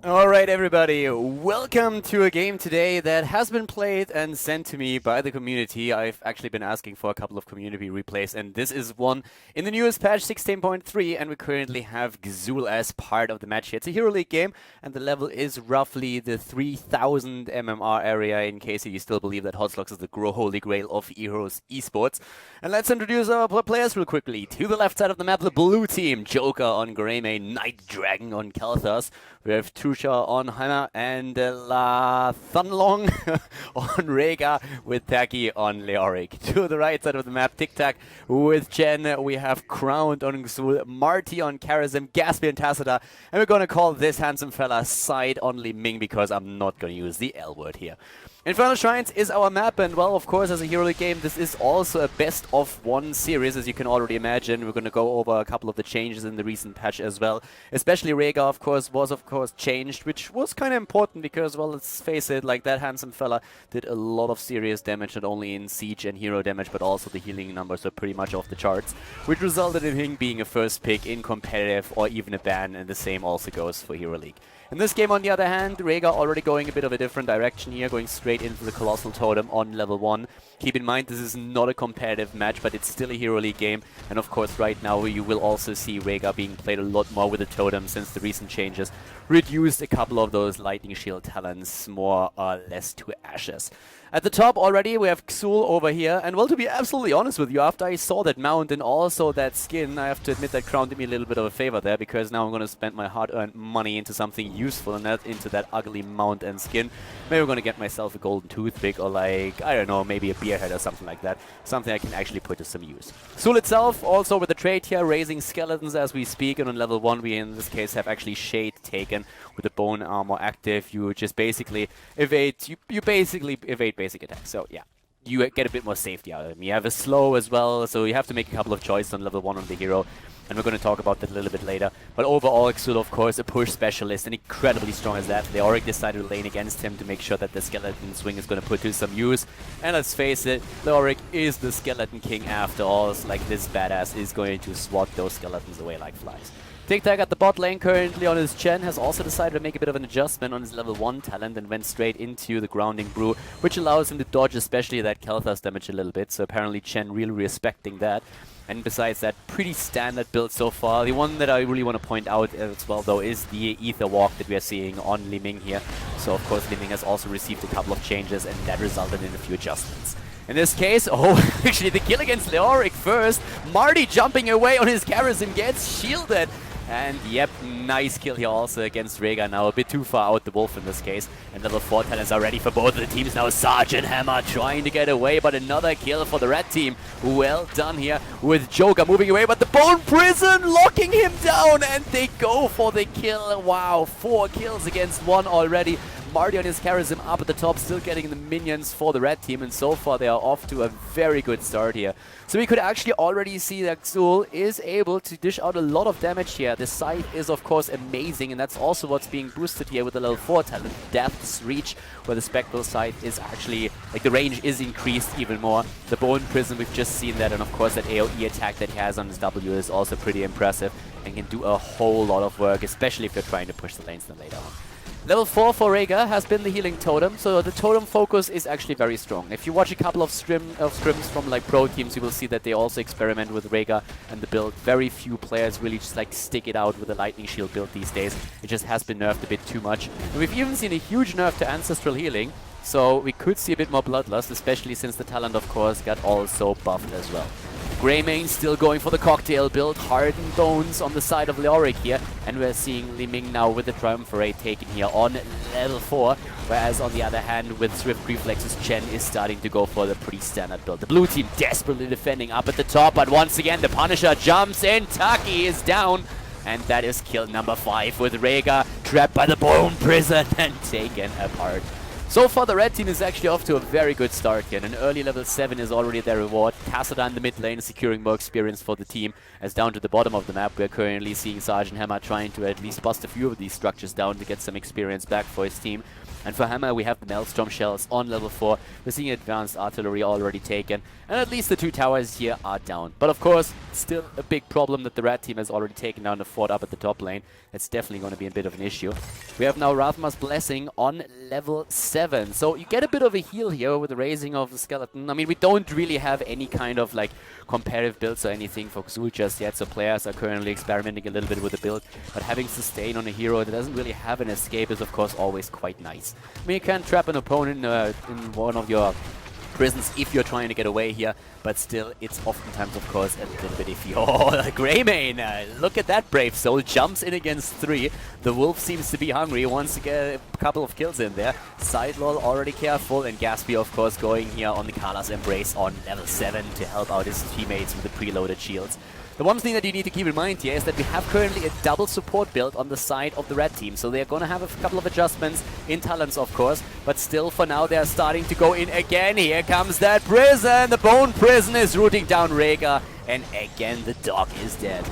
Alright everybody, welcome to a game today that has been played and sent to me by the community. I've actually been asking for a couple of community replays, and this is one in the newest patch 16.3, and we currently have Xul as part of the match here. It's a Hero League game, and the level is roughly the 3000 MMR area, in case you still believe that Hotslox is the holy grail of Heroes esports. And let's introduce our players real quickly. To the left side of the map, the blue team, Joker on Greyme, Night Dragon on Kalthas. We have Trusha on Hammer and La Thunlong on Rhaegar with Taki on Leoric. To the right side of the map, Tic Tac with Chen. We have Crowned on Xul, Marty on Karazim, Gatsby and Tacita. And we're going to call this handsome fella Side on Li Ming because I'm not going to use the L word here. Infernal Shrines is our map, and well, of course, as a Hero League game, this is also a best-of-1 series, as you can already imagine. We're going to go over a couple of the changes in the recent patch as well. Especially Rhaegar, of course, was, changed, which was kind of important because, well, let's face it, like, that handsome fella did a lot of serious damage, not only in siege and hero damage, but also the healing numbers are pretty much off the charts, which resulted in him being a first pick in competitive or even a ban, and the same also goes for Hero League. In this game, on the other hand, Rhaegar already going a bit of a different direction here, going straight into the Colossal Totem on level 1. Keep in mind, this is not a competitive match, but it's still a Hero League game. And of course, right now, you will also see Rhaegar being played a lot more with the Totem since the recent changes reduced a couple of those Lightning Shield talents more or less to ashes. At the top already, we have Xul over here, and well, to be absolutely honest with you, after I saw that mount and also that skin, I have to admit that Crown did me a little bit of a favor there, because now I'm going to spend my hard-earned money into something useful and not into that ugly mount and skin. Maybe I'm going to get myself a golden toothpick, or like, I don't know, maybe a beer head or something like that. Something I can actually put to some use. Xul itself, also with the trait here, raising skeletons as we speak, and on level 1 we in this case have actually Shade taken with the bone armor active. You just basically evade, you basically evade basic attacks. So yeah, you get a bit more safety out of him. You have a slow as well, so you have to make a couple of choices on level 1 of the hero, and we're going to talk about that a little bit later. But overall, Xul, of course, a push specialist, and incredibly strong as that. They already decided to lane against him to make sure that the skeleton swing is going to put to some use. And let's face it, Leoric is the skeleton king after all. So, like, this badass is going to swat those skeletons away like flies. Tic Tac at the bot lane currently on his Chen has also decided to make a bit of an adjustment on his level 1 talent and went straight into the Grounding Brew, which allows him to dodge especially that Kalthas damage a little bit, so apparently Chen really respecting that. And besides that, pretty standard build so far. The one that I really want to point out as well, though, is the Ether Walk that we are seeing on Li Ming here. So, of course, Li Ming has also received a couple of changes, and that resulted in a few adjustments. In this case, actually the kill against Leoric first. Marty jumping away on his Karazim gets shielded. And yep, nice kill here also against Rhaegar now. A bit too far out the wolf in this case. And level 4 talents are ready for both of the teams now. Sergeant Hammer trying to get away, but another kill for the red team. Well done here with Joker moving away, but the Bone Prison locking him down, and they go for the kill. Wow, 4 kills against 1 already. Marty on his Karazim up at the top, still getting the minions for the red team, and so far they are off to a very good start here. So we could actually already see that Xul is able to dish out a lot of damage here. The scythe is of course amazing, and that's also what's being boosted here with the level 4 talent, Death's Reach, where the Spectral Scythe is actually, like, the range is increased even more. The Bone Prison, we've just seen that, and of course that AoE attack that he has on his W is also pretty impressive and can do a whole lot of work, especially if you're trying to push the lanes then later on. Level 4 for Rhaegar has been the healing totem, so the totem focus is actually very strong. If you watch a couple of scrims from like pro teams, you will see that they also experiment with Rhaegar and the build. Very few players really just like stick it out with the Lightning Shield build these days. It just has been nerfed a bit too much. And we've even seen a huge nerf to Ancestral Healing, so we could see a bit more bloodlust, especially since the talent of course got also buffed as well. Greymane still going for the cocktail build, Hardened Bones on the side of Leoric here, and we're seeing Li Ming now with the Triumvirate taken here on level 4, whereas on the other hand with Swift Reflexes, Chen is starting to go for the pretty standard build. The blue team desperately defending up at the top, but once again the Punisher jumps in, Taki is down, and that is kill number 5 with Rhaegar trapped by the Bone Prison and taken apart. So far, the red team is actually off to a very good start here. An early level 7 is already their reward. Tacita in the mid lane is securing more experience for the team. As down to the bottom of the map, we're currently seeing Sergeant Hammer trying to at least bust a few of these structures down to get some experience back for his team. And for Hammer, we have the Maelstrom Shells on level 4. We're seeing advanced artillery already taken. And at least the 2 towers here are down. But of course, still a big problem that the red team has already taken down the fort up at the top lane. That's definitely going to be a bit of an issue. We have now Rathma's Blessing on level 7. So you get a bit of a heal here with the raising of the skeleton. I mean, we don't really have any kind of like competitive builds or anything for Xul just yet. So players are currently experimenting a little bit with the build. But having sustain on a hero that doesn't really have an escape is of course always quite nice. I mean, you can trap an opponent in one of your prisons if you're trying to get away here, but still, it's oftentimes, of course, a little bit iffy. Oh, Greymane! Look at that brave soul. Jumps in against 3. The wolf seems to be hungry. Wants to get a couple of kills in there. Sidelol already careful, and Gaspy, of course, going here on the Kala's Embrace on level 7 to help out his teammates with the preloaded shields. The one thing that you need to keep in mind here is that we have currently a double support build on the side of the red team. So they're going to have a couple of adjustments in talents, of course. But still, for now, they're starting to go in again. Here comes that prison. The bone prison is rooting down Rhaegar. And again, the dog is dead.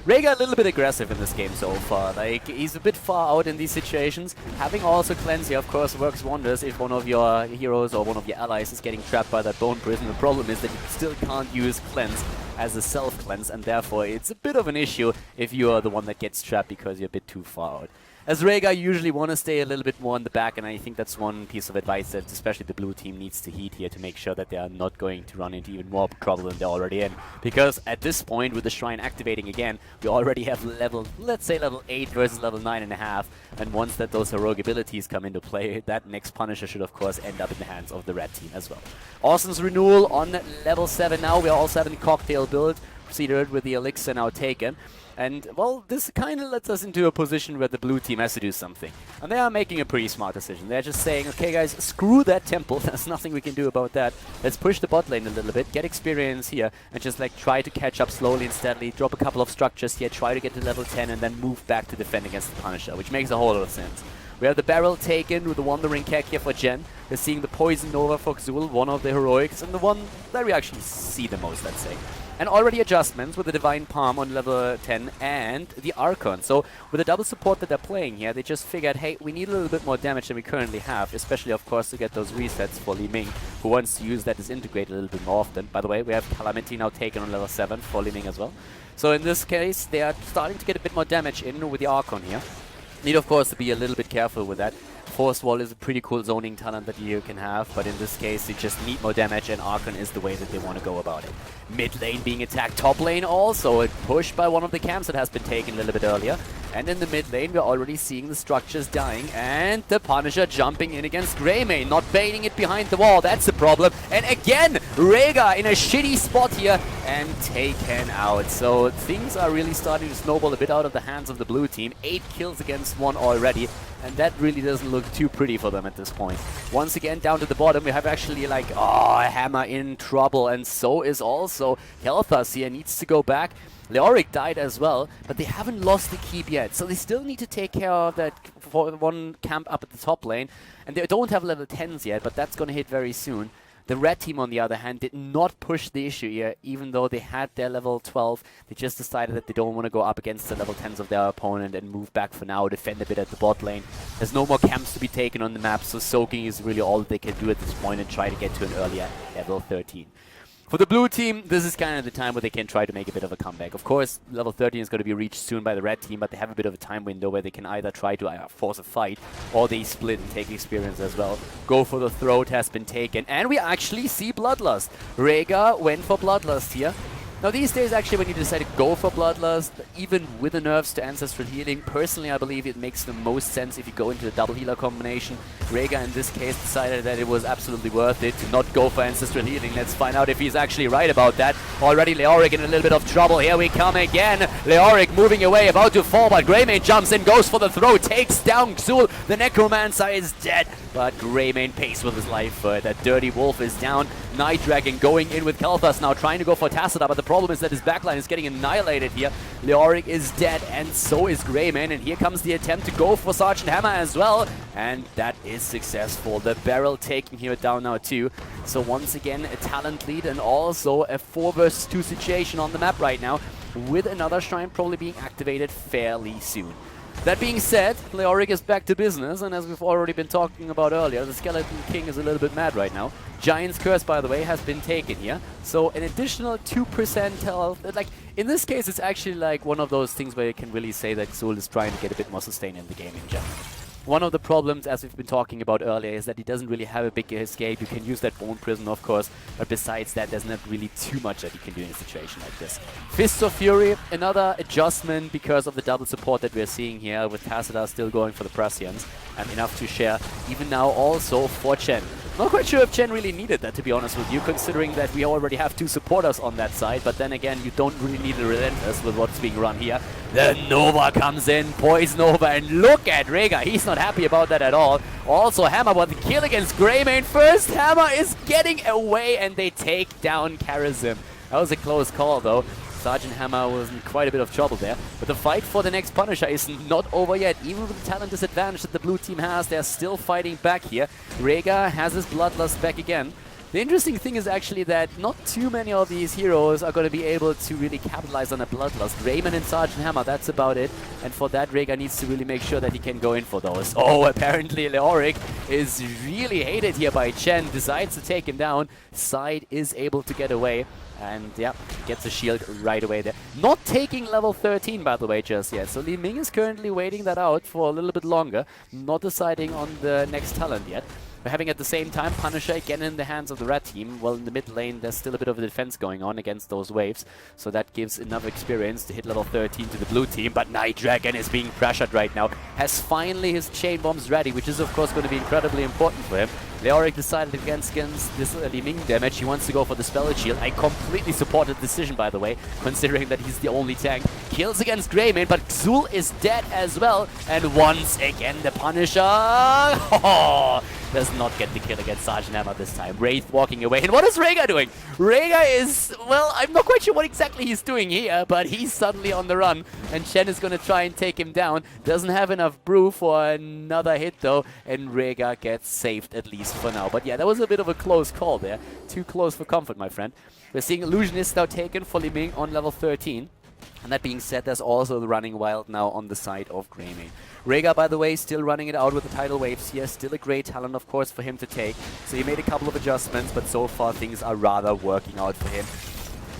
Rhaegar a little bit aggressive in this game so far. Like, he's a bit far out in these situations. Having also Cleanse here, of course, works wonders if one of your heroes or one of your allies is getting trapped by that bone prison. The problem is that you still can't use Cleanse as a self-cleanse, and therefore it's a bit of an issue if you are the one that gets trapped because you're a bit too far out. As Rhaegar usually want to stay a little bit more in the back, and I think that's one piece of advice that especially the blue team needs to heed here to make sure that they are not going to run into even more trouble than they're already in. Because at this point, with the Shrine activating again, we already have level, let's say level 8 versus level 9.5, and once that those heroic abilities come into play, that next Punisher should of course end up in the hands of the red team as well. Austin's Renewal on level 7 now. We are also having the Cocktail build, proceeded with the Elixir now taken. And, well, this kind of lets us into a position where the blue team has to do something. And they are making a pretty smart decision. They're just saying, okay guys, screw that temple. There's nothing we can do about that. Let's push the bot lane a little bit, get experience here, and just like try to catch up slowly and steadily, drop a couple of structures here, try to get to level 10, and then move back to defend against the Punisher, which makes a whole lot of sense. We have the barrel taken with the Wandering Kek here for Jen. We're seeing the Poison Nova for Xul, one of the heroics, and the one that we actually see the most, let's say. And already adjustments with the Divine Palm on level 10 and the Archon. So with the double support that they're playing here, they just figured, hey, we need a little bit more damage than we currently have, especially, of course, to get those resets for Li Ming, who wants to use that as integrate a little bit more often. By the way, we have Calamity now taken on level 7 for Li Ming as well. So in this case, they are starting to get a bit more damage in with the Archon here. Need, of course, to be a little bit careful with that. Force Wall is a pretty cool zoning talent that you can have, but in this case, you just need more damage, and Archon is the way that they want to go about it. Mid lane being attacked, top lane also, a push by one of the camps that has been taken a little bit earlier. And in the mid lane, we're already seeing the structures dying, and the Punisher jumping in against Greymane, not baiting it behind the wall, that's the problem. And again, Rhaegar in a shitty spot here, and taken out. So things are really starting to snowball a bit out of the hands of the blue team. 8 kills against 1 already, and that really doesn't look too pretty for them at this point. Once again, down to the bottom, we have actually like, oh, Hammer in trouble, and so is also Kel'Thas here, needs to go back. Leoric died as well, but they haven't lost the keep yet, so they still need to take care of that for one camp up at the top lane, and they don't have level 10s yet, but that's going to hit very soon. The red team, on the other hand, did not push the issue here, even though they had their level 12. They just decided that they don't want to go up against the level 10s of their opponent and move back for now, defend a bit at the bot lane. There's no more camps to be taken on the map, so soaking is really all they can do at this point and try to get to an earlier level 13. For the blue team, this is kind of the time where they can try to make a bit of a comeback. Of course, level 13 is going to be reached soon by the red team, but they have a bit of a time window where they can either try to force a fight, or they split and take experience as well. Go for the throat has been taken, and we actually see Bloodlust. Rhaegar went for Bloodlust here. Now these days, actually, when you decide to go for Bloodlust, even with the nerfs to Ancestral Healing, personally I believe it makes the most sense if you go into the double healer combination. Rhaegar in this case decided that it was absolutely worth it to not go for Ancestral Healing. Let's find out if he's actually right about that. Already Leoric in a little bit of trouble. Here we come again. Leoric moving away, about to fall, but Greymane jumps in, goes for the throw, takes down Xul. The Necromancer is dead, but Greymane pays with his life for it. That dirty wolf is down. Night Dragon going in with Kel'Thas now, trying to go for Tassadar, but the problem is that his backline is getting annihilated here. Leoric is dead, and so is Greymane, and here comes the attempt to go for Sergeant Hammer as well, and that is successful. The barrel taking here down now too. So once again, a talent lead and also a 4 versus 2 situation on the map right now, with another shrine probably being activated fairly soon. That being said, Leoric is back to business, and as we've already been talking about earlier, the Skeleton King is a little bit mad right now. Giant's Curse, by the way, has been taken here, so an additional 2% health. Like, in this case, it's actually like one of those things where you can really say that Xul is trying to get a bit more sustain in the game in general. One of the problems, as we've been talking about earlier, is that he doesn't really have a big escape. You can use that Bone Prison, of course, but besides that, there's not really too much that you can do in a situation like this. Fists of Fury, another adjustment because of the double support that we're seeing here, with Tassadar still going for the Prussians, and enough to share, even now also for Chen. Not quite sure if Chen really needed that, to be honest with you, considering that we already have 2 supporters on that side, but then again, you don't really need a Relentless with what's being run here. The Nova comes in, Poison Nova, and look at Rega, he's not happy about that at all. Also Hammer, but the kill against Greymane first, Hammer is getting away, and they take down Karazim. That was a close call, though. Sergeant Hammer was in quite a bit of trouble there. But the fight for the next Punisher is not over yet. Even with the talent disadvantage that the blue team has, they're still fighting back here. Rega has his Bloodlust back again. The interesting thing is actually that not too many of these heroes are going to be able to really capitalize on a Bloodlust. Raymond and Sergeant Hammer, that's about it. And for that, Rega needs to really make sure that he can go in for those. Oh, apparently Leoric is really hated here by Chen. Decides to take him down. Side is able to get away. And yeah, gets a shield right away there. Not taking level 13, by the way, just yet. So Li Ming is currently waiting that out for a little bit longer. Not deciding on the next talent yet. We're having at the same time Punisher again in the hands of the red team. Well, in the mid lane, there's still a bit of a defense going on against those waves. So that gives enough experience to hit level 13 to the blue team. But Night Dragon is being pressured right now. Has finally his chain bombs ready, which is of course going to be incredibly important for him. Leoric decided against this Li Ming damage. He wants to go for the Spell Shield. I completely support the decision, by the way, considering that he's the only tank. Kills against Greymane, but Xul is dead as well. And once again, the Punisher does not get the kill against Sergeant Hammer this time. Wraith walking away. And what is Rega doing? Rega is, well, I'm not quite sure what exactly he's doing here, but he's suddenly on the run. And Chen is going to try and take him down. Doesn't have enough brew for another hit, though. And Rega gets saved, at least for now. But yeah, that was a bit of a close call there. Too close for comfort, my friend. We're seeing Illusionist now taken for Li Ming on level 13. And that being said, there's also the Running Wild now on the side of Greymane. Rega, by the way, still running it out with the tidal waves here. Still a great talent, of course, for him to take. So he made a couple of adjustments, but so far things are rather working out for him.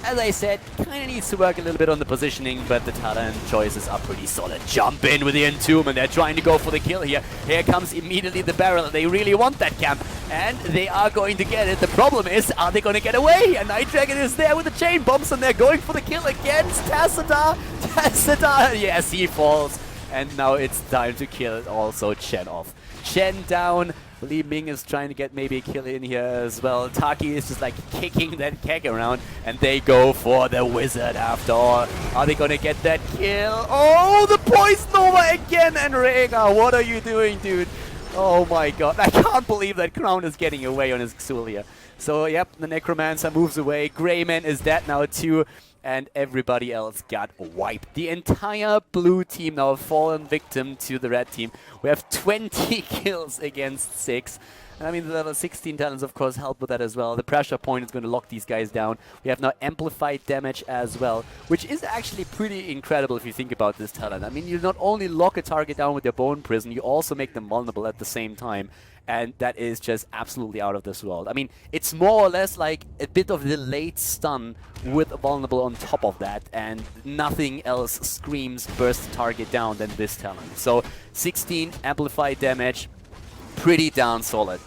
As I said, kind of needs to work a little bit on the positioning, but the talent choices are pretty solid. Jump in with the Entomb, and they're trying to go for the kill here. Here comes immediately the barrel. They really want that camp, and they are going to get it. The problem is, are they going to get away? And Night Dragon is there with the chain bombs, and they're going for the kill against Tassadar. Tassadar, yes, he falls. And now it's time to kill also Chen off. Chen down. Li Ming is trying to get maybe a kill in here as well. Taki is just like kicking that keg around, and they go for the wizard after all. Are they going to get that kill? Oh, the Poison Nova again, and Rega, what are you doing, dude? Oh my god, I can't believe that Crown is getting away on his Xul here. So, yep, the Necromancer moves away. Greymane is dead now too. And everybody else got wiped. The entire blue team now fallen victim to the red team. We have 20 kills against 6. I mean, the level 16 talents, of course, help with that as well. The pressure point is going to lock these guys down. We have now amplified damage as well, which is actually pretty incredible if you think about this talent. I mean, you not only lock a target down with your Bone Prison, you also make them vulnerable at the same time. And that is just absolutely out of this world. I mean, it's more or less like a bit of delayed stun with vulnerable on top of that, and nothing else screams burst target down than this talent. So 16 amplified damage, pretty darn solid.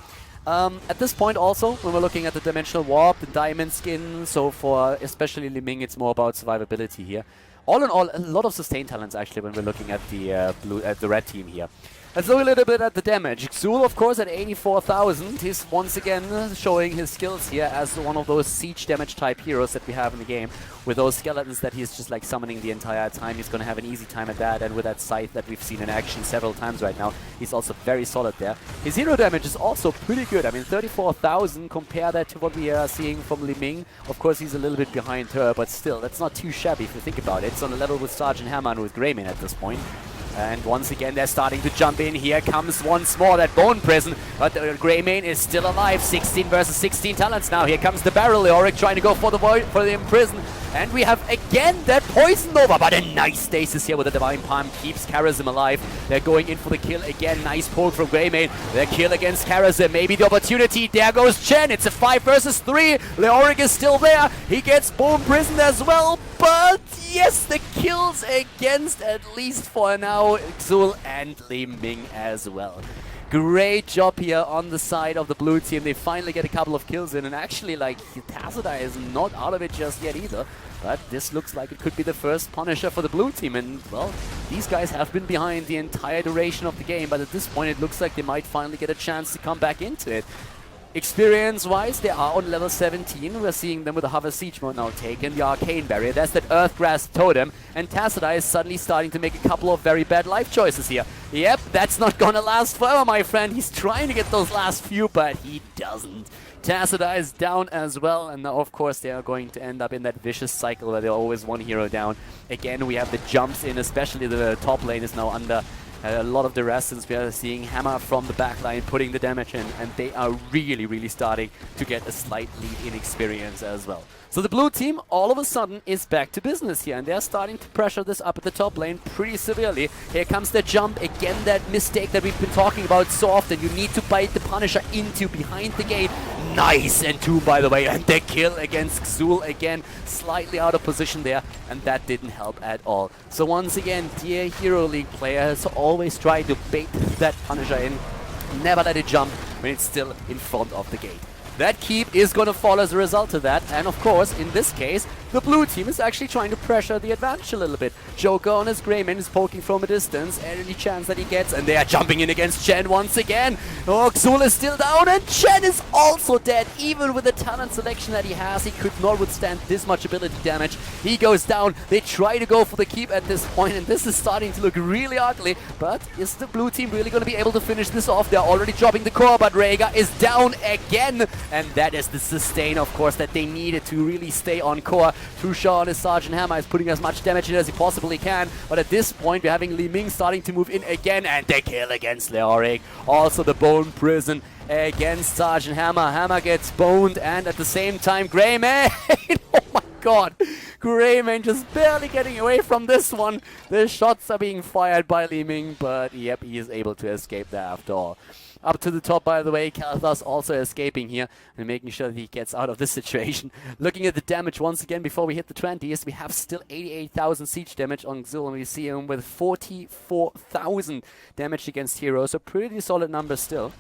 At this point also, when we're looking at the Dimensional Warp, the Diamond Skin, so for especially Li Ming, it's more about survivability here. All in all, a lot of sustain talents actually when we're looking at the red team here. Let's look a little bit at the damage. Xul, of course, at 84,000. He's once again showing his skills here as one of those siege damage type heroes that we have in the game. With those skeletons that he's just like summoning the entire time, he's going to have an easy time at that. And with that scythe that we've seen in action several times right now, he's also very solid there. His hero damage is also pretty good. I mean, 34,000, compare that to what we are seeing from Li Ming. Of course, he's a little bit behind her, but still, that's not too shabby if you think about it. It's on a level with Sergeant Hammer and with Greymane at this point. And once again, they're starting to jump in. Here comes once more that Bone Prison. But Greymane is still alive. 16 versus 16 talents now. Here comes the barrel. Leoric trying to go for the Imprison. And we have again that Poison Nova, but a nice stasis here with the Divine Palm keeps Karazim alive. They're going in for the kill again. Nice poke from Greymane. The kill against Karazim. Maybe the opportunity. There goes Chen. It's a 5 versus 3. Leoric is still there. He gets Bone Prisoned as well. But yes, the kills against, at least for now, Xul and Li Ming as well. Great job here on the side of the blue team. They finally get a couple of kills in, and actually, like, Tazadai is not out of it just yet either. But this looks like it could be the first Punisher for the blue team, and, well, these guys have been behind the entire duration of the game, but at this point it looks like they might finally get a chance to come back into it. Experience-wise, they are on level 17. We're seeing them with the Hover Siege mode now taken, the Arcane Barrier. There's that Earthgrass Totem, and Tazadai is suddenly starting to make a couple of very bad life choices here. Yep, that's not gonna last forever, my friend. He's trying to get those last few, but he doesn't. Tazadai is down as well, and now, of course, they are going to end up in that vicious cycle where they're always one hero down. Again, we have the jumps in, especially the top lane is now under a lot of duress, since we are seeing Hammer from the backline putting the damage in, and they are really starting to get a slight lead in experience as well. So the blue team all of a sudden is back to business here, and they're starting to pressure this up at the top lane pretty severely. Here comes the jump, again that mistake that we've been talking about so often. You need to bite the Punisher into behind the gate. Nice Entomb, by the way, and the kill against Xul again, slightly out of position there, and that didn't help at all. So once again, dear Hero League players, always try to bait that Punisher in, never let it jump when it's still in front of the gate. That keep is going to fall as a result of that, and of course, in this case, the blue team is actually trying to pressure the advantage a little bit. Joker on his Greymane is poking from a distance, any chance that he gets, and they are jumping in against Chen once again. Oh, Xul is still down, and Chen is also dead. Even with the talent selection that he has, he could not withstand this much ability damage. He goes down. They try to go for the keep at this point, and this is starting to look really ugly, but is the blue team really going to be able to finish this off? They're already dropping the core, but Rhaegar is down again. And that is the sustain, of course, that they needed to really stay on core. Trusha on his Sergeant Hammer is putting as much damage in as he possibly can. But at this point, we're having Li Ming starting to move in again. And the kill against Leoric. Also the Bone Prison against Sergeant Hammer. Hammer gets boned, and at the same time, Greymane. Oh my god. Greymane just barely getting away from this one. The shots are being fired by Li Ming, but yep, he is able to escape there after all. Up to the top, by the way, Khaldor also escaping here and making sure that he gets out of this situation. Looking at the damage once again before we hit the 20s, we have still 88,000 siege damage on Xul, and we see him with 44,000 damage against heroes, so pretty solid numbers still.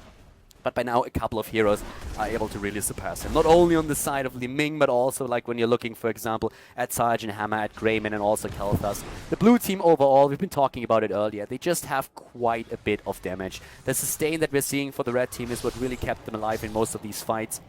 But by now, a couple of heroes are able to really surpass him. Not only on the side of Li Ming, but also like when you're looking, for example, at Sergeant Hammer, at Greymane, and also Khaldor. The blue team overall, we've been talking about it earlier, they just have quite a bit of damage. The sustain that we're seeing for the red team is what really kept them alive in most of these fights.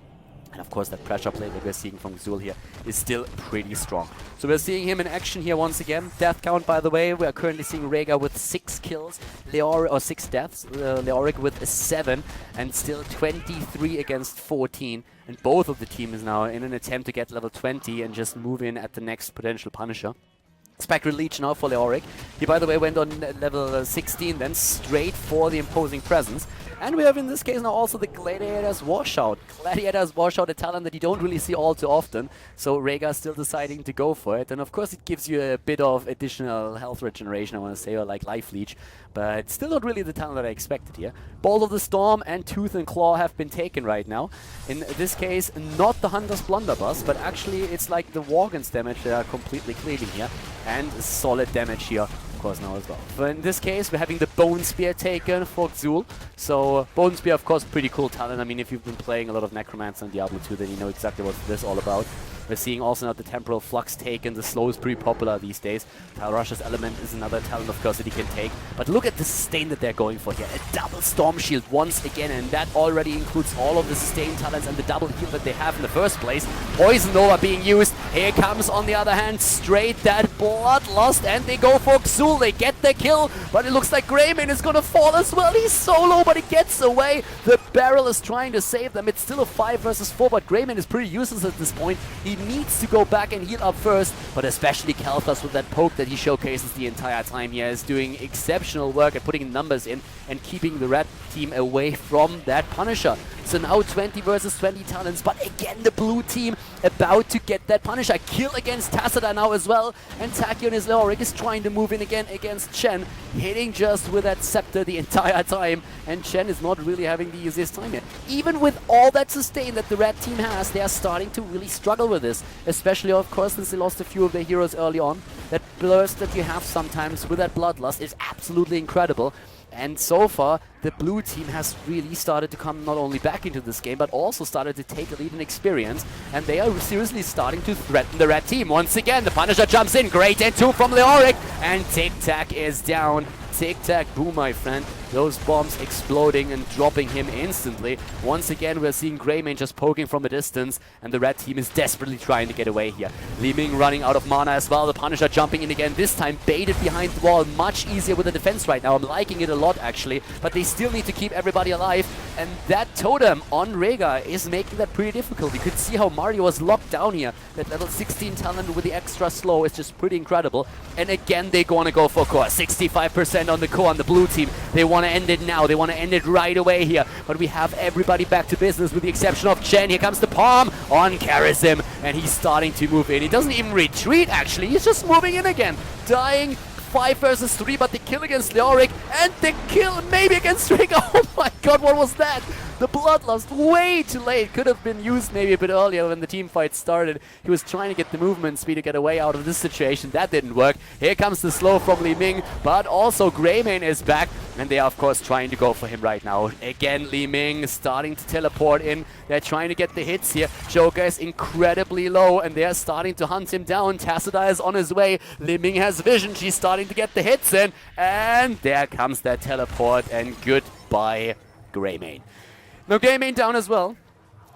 And of course, that pressure play that we're seeing from Xul here is still pretty strong. So we're seeing him in action here once again. Death count, by the way, we are currently seeing Rhaegar with 6 kills, or 6 deaths, Leoric with 7, and still 23 against 14. And both of the teams now in an attempt to get level 20 and just move in at the next potential Punisher. Spectral Leech now for Leoric. He, by the way, went on level 16, then straight for the Imposing Presence. And we have, in this case, now also the Gladiator's Washout. Gladiator's Washout, a talent that you don't really see all too often. So Rhaegar still deciding to go for it. And of course, it gives you a bit of additional health regeneration, I want to say, or like Life Leech. But still not really the talent that I expected here. Bolt of the Storm and Tooth and Claw have been taken right now. In this case, not the Hunter's Blunderbuss, but actually it's like the Worgen's damage that are completely cleaving here. And solid damage here, of course, now as well. But in this case, we're having the Bone Spear taken for Xul. So Bone Spear, of course, pretty cool talent. I mean, if you've been playing a lot of Necromancer and Diablo 2, then you know exactly what this is all about. We're seeing also now the Temporal Flux taken. The slow is pretty popular these days. Rush's Element is another talent, of course, that he can take. But look at the sustain that they're going for here. A double Storm Shield once again, and that already includes all of the sustain talents and the double heal that they have in the first place. Poison Nova being used. Here comes, on the other hand, straight that Bloodlust, and they go for Xul. They get the kill, but it looks like Greymane is going to fall as well. He's solo, but he gets away. The barrel is trying to save them. It's still a 5 versus 4, but Greymane is pretty useless at this point. He needs to go back and heal up first, but especially Khaldor with that poke that he showcases the entire time here is doing exceptional work at putting numbers in and keeping the red team away from that Punisher. So now 20 versus 20 talents, but again the blue team about to get that Punisher kill against Tassadar now as well, and Taki on his Leoric is trying to move in again against Chen, hitting just with that scepter the entire time, and Chen is not really having the easiest time here. Even with all that sustain that the red team has, they are starting to really struggle with this, especially of course since they lost a few of their heroes early on. That burst that you have sometimes with that Bloodlust is absolutely incredible. And so far, the blue team has really started to come not only back into this game, but also started to take a lead in experience. And they are seriously starting to threaten the red team. Once again, the Punisher jumps in. Great N2 from Leoric. And Tic Tac is down. Tic Tac boom, my friend. Those bombs exploding and dropping him instantly. Once again, we're seeing Greymane just poking from a distance, and the red team is desperately trying to get away here. Li Ming running out of mana as well. The Punisher jumping in again, this time baited behind the wall. Much easier with the defense right now. I'm liking it a lot, actually, but they still need to keep everybody alive, and that totem on Rhaegar is making that pretty difficult. You could see how Mario was locked down here. That level 16 talent with the extra slow is just pretty incredible. And again, they're going to go for core. 65% on the core on the blue team. They want to end it now. They want to end it right away here. But we have everybody back to business with the exception of Chen. Here comes the palm on Karazim, and he's starting to move in. He doesn't even retreat, actually. He's just moving in again. Dying 5 versus 3, but the kill against Leoric and the kill maybe against Rhaegar. Oh my god, what was that? The Bloodlust way too late. Could have been used maybe a bit earlier when the team fight started. He was trying to get the movement speed to get away out of this situation. That didn't work. Here comes the slow from Li Ming, but also Greymane is back, and they are of course trying to go for him right now. Again, Li Ming starting to teleport in. They're trying to get the hits here. Joker is incredibly low, and they're starting to hunt him down. Tassadar is on his way. Li Ming has vision. She's starting to get the hits in, and there comes that teleport, and goodbye Greymane. Now Greymane down as well.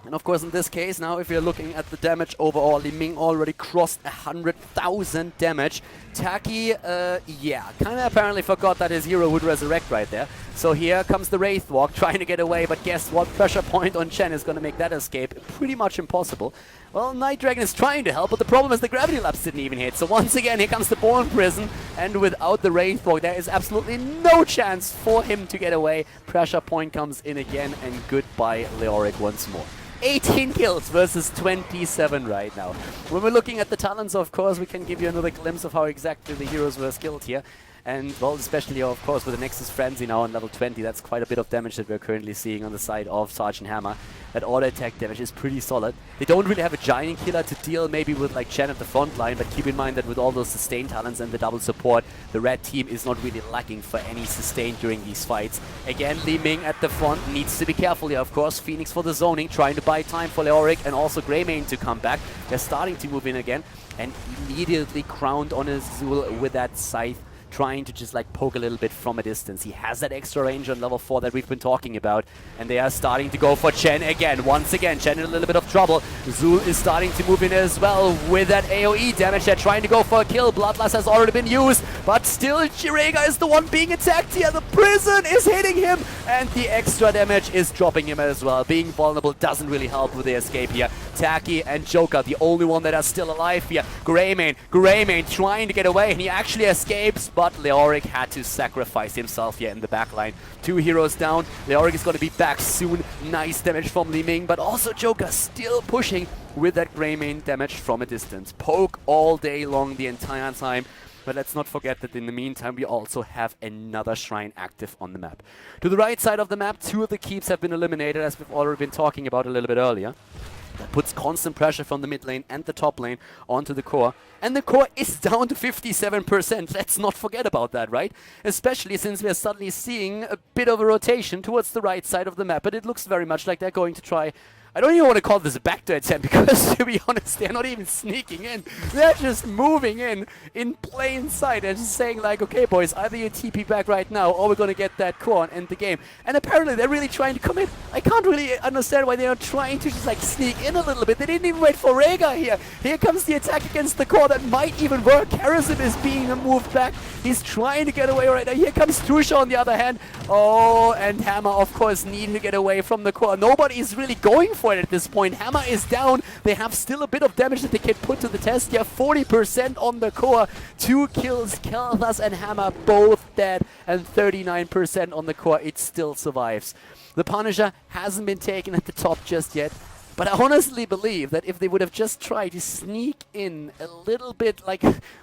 And of course in this case now, if you're looking at the damage overall, Li Ming already crossed 100,000 damage. Taki, yeah, kind of apparently forgot that his hero would resurrect right there. So here comes the Wraith Walk trying to get away, but guess what? Pressure point on Chen is going to make that escape pretty much impossible. Well, Night Dragon is trying to help, but the problem is the Gravity Lapse didn't even hit. So once again, here comes the Born Prison, and without the Wraith Walk, there is absolutely no chance for him to get away. Pressure point comes in again, and goodbye Leoric once more. 18 kills versus 27 right now. When we're looking at the talents, of course, we can give you another glimpse of how exactly the heroes were skilled here. And, well, especially, of course, with the Nexus Frenzy now on level 20, that's quite a bit of damage that we're currently seeing on the side of Sergeant Hammer. That auto attack damage is pretty solid. They don't really have a giant killer to deal maybe with like Chen at the front line, but keep in mind that with all those sustain talents and the double support, the red team is not really lacking for any sustain during these fights. Again, Li Ming at the front needs to be careful here, of course. Phoenix for the zoning, trying to buy time for Leoric and also Greymane to come back. They're starting to move in again, and immediately crowned on his Xul with that scythe, trying to just like poke a little bit from a distance. He has that extra range on level 4 that we've been talking about, and they are starting to go for Chen again. Once again, Chen in a little bit of trouble. Xul is starting to move in as well with that AoE damage. They're trying to go for a kill. Bloodlust has already been used, but still Rhaegar is the one being attacked here. The prison is hitting him, and the extra damage is dropping him as well. Being vulnerable doesn't really help with the escape here. Taki and Joker, the only one that are still alive here. Greymane trying to get away, and he actually escapes, but Leoric had to sacrifice himself here in the backline. 2 heroes down. Leoric is going to be back soon. Nice damage from Li Ming, but also Joker still pushing with that Greymane damage from a distance. Poke all day long the entire time. But let's not forget that in the meantime, we also have another shrine active on the map. To the right side of the map, 2 of the keeps have been eliminated, as we've already been talking about a little bit earlier. That puts constant pressure from the mid lane and the top lane onto the core. And the core is down to 57%. Let's not forget about that, right? Especially since we are suddenly seeing a bit of a rotation towards the right side of the map. But it looks very much like they're going to try... I don't even want to call this a backdoor attempt, because to be honest, they're not even sneaking in. They're just moving in plain sight. They're just saying like, okay boys, either you TP back right now or we're going to get that core and end the game. And apparently they're really trying to come in. I can't really understand why they're not trying to just like sneak in a little bit. They didn't even wait for Rhaegar here. Here comes the attack against the core that might even work. Karazim is being moved back. He's trying to get away right now. Here comes Trusha on the other hand. Oh, and Hammer of course needing to get away from the core. Nobody is really going for for it at this point. Hammer is down. They have still a bit of damage that they can put to the test. Yeah, 40% on the core. 2 kills, Khaldor and Hammer both dead, and 39% on the core. It still survives. The Punisher hasn't been taken at the top just yet. But I honestly believe that if they would have just tried to sneak in a little bit, like,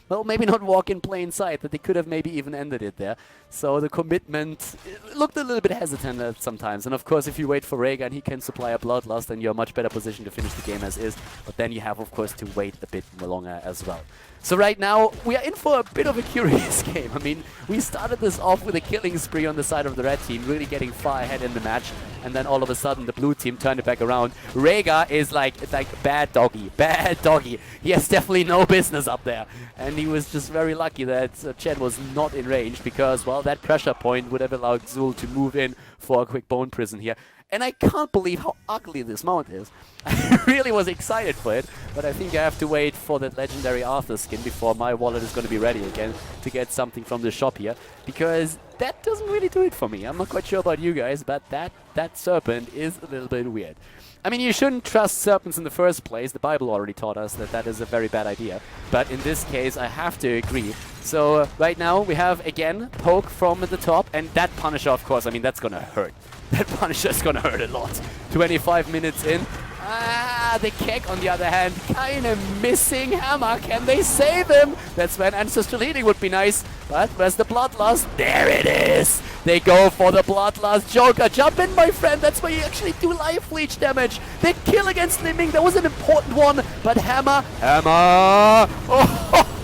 well, maybe not walk in plain sight, that they could have maybe even ended it there. So the commitment looked a little bit hesitant sometimes. And of course, if you wait for Rhaegar and he can supply a Bloodlust, then you're a much better position to finish the game as is. But then you have, of course, to wait a bit longer as well. So right now, we are in for a bit of a curious game. I mean, we started this off with a killing spree on the side of the red team, really getting far ahead in the match. And then all of a sudden, the blue team turned it back around. Rhaegar is like bad doggy, bad doggy. He has definitely no business up there. And he was just very lucky that Chen was not in range because, well, that pressure point would have allowed Xul to move in for a quick bone prison here. And I can't believe how ugly this mount is. I really was excited for it, but I think I have to wait for that legendary Arthur skin before my wallet is going to be ready again to get something from the shop here, because that doesn't really do it for me. I'm not quite sure about you guys, but that serpent is a little bit weird. I mean, you shouldn't trust serpents in the first place. The Bible already taught us that that is a very bad idea. But in this case, I have to agree. So right now, we have, again, poke from the top. And that Punisher, of course, I mean, that's going to hurt. That Punisher is going to hurt a lot. 25 minutes in. The Keg, on the other hand, kind of missing Hammer. Can they save him? That's when Ancestral Healing would be nice. But where's the Bloodlust? There it is! They go for the Bloodlust. Joker, jump in, my friend. That's where you actually do life leech damage. The kill against Liming, that was an important one. But Hammer!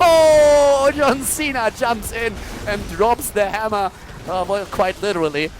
Oh, John Cena jumps in and drops the hammer. Well, quite literally.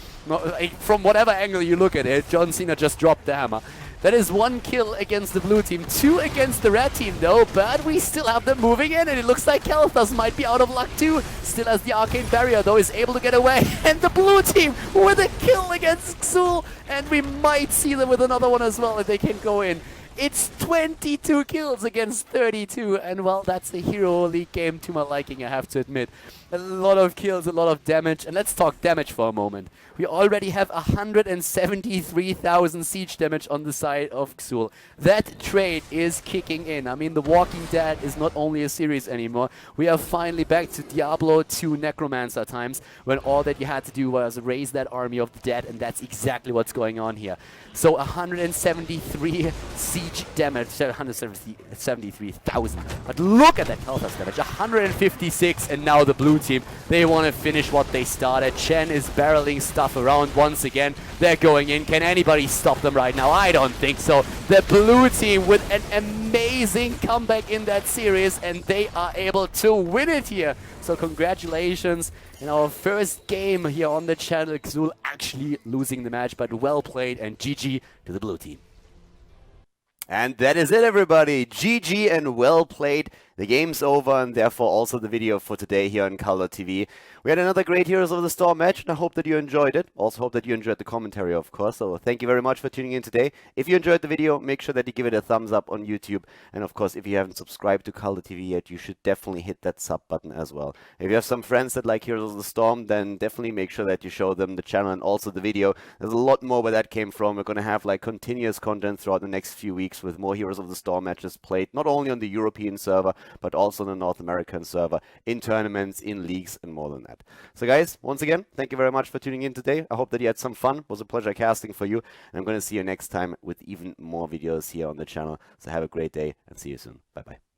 From whatever angle you look at it, John Cena just dropped the hammer. That is 1 kill against the blue team, 2 against the red team though, but we still have them moving in, and it looks like Khaldor might be out of luck too. Still has the arcane barrier though, is able to get away, and the blue team with a kill against Xul, and we might see them with another one as well if they can go in. It's 22 kills against 32, and well, that's the Hero League game to my liking, I have to admit. A lot of kills, a lot of damage, and let's talk damage for a moment. We already have 173,000 siege damage on the side of Xul. That trait is kicking in. I mean, The Walking Dead is not only a series anymore. We are finally back to Diablo 2 Necromancer times, when all that you had to do was raise that army of the dead, and that's exactly what's going on here. So 173 siege damage, 173,000. But look at that Khaldor's damage, 156, and now the blue team, they want to finish what they started. Chen is barreling stuff around once again. They're going in. Can anybody stop them right now? I don't think so. The blue team with an amazing comeback in that series, and they are able to win it here. So congratulations in our first game here on the channel. Xul actually losing the match, but well played, and GG to the blue team. And that is it, everybody. GG and well played. The game's over, and therefore also the video for today here on Khaldor TV. We had another great Heroes of the Storm match, and I hope that you enjoyed it. Also hope that you enjoyed the commentary, of course. So thank you very much for tuning in today. If you enjoyed the video, make sure that you give it a thumbs up on YouTube. And of course, if you haven't subscribed to Khaldor TV yet, you should definitely hit that sub button as well. If you have some friends that like Heroes of the Storm, then definitely make sure that you show them the channel and also the video. There's a lot more where that came from. We're going to have like continuous content throughout the next few weeks with more Heroes of the Storm matches played, not only on the European server, but also on the North American server, in tournaments, in leagues, and more than that. So guys, once again, thank you very much for tuning in today. I hope that you had some fun. It was a pleasure casting for you. And I'm going to see you next time with even more videos here on the channel. So have a great day and see you soon. Bye-bye.